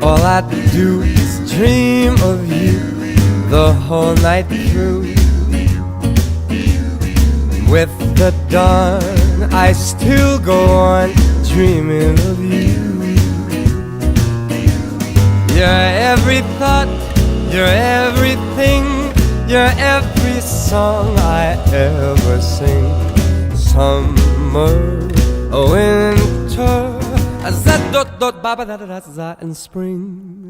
All I do is dream of you the whole night through. With the dawn, I still go on dreaming of you. You're every thought, you're everything, you're every song I ever sing. Summer, winter, and spring.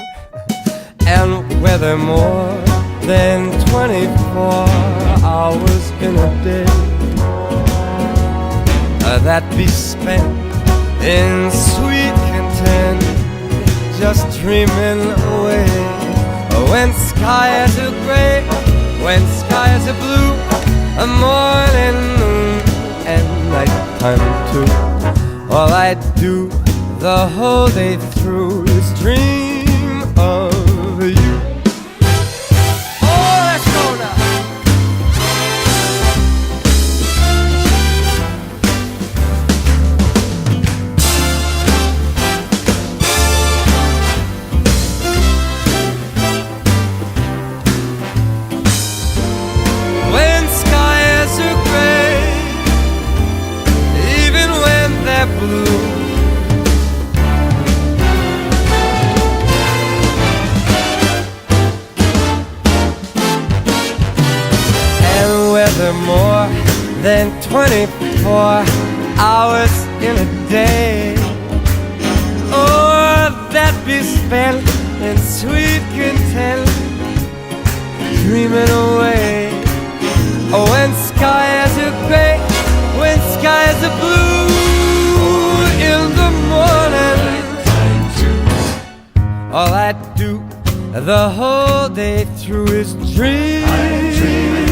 And whether more than 24 hours in a day that be spent in sweet content, just dreaming away. When skies are gray, when skies are blue, a morning, noon, and nighttime too. All I do the whole day through is dream of you. Oh, let's go now. When skies are gray, even when they're blue, more than 24 hours in a day, or that be spent in sweet content, dreaming away. When skies are gray, when skies are blue, in the morning, all I do the whole day through is dream.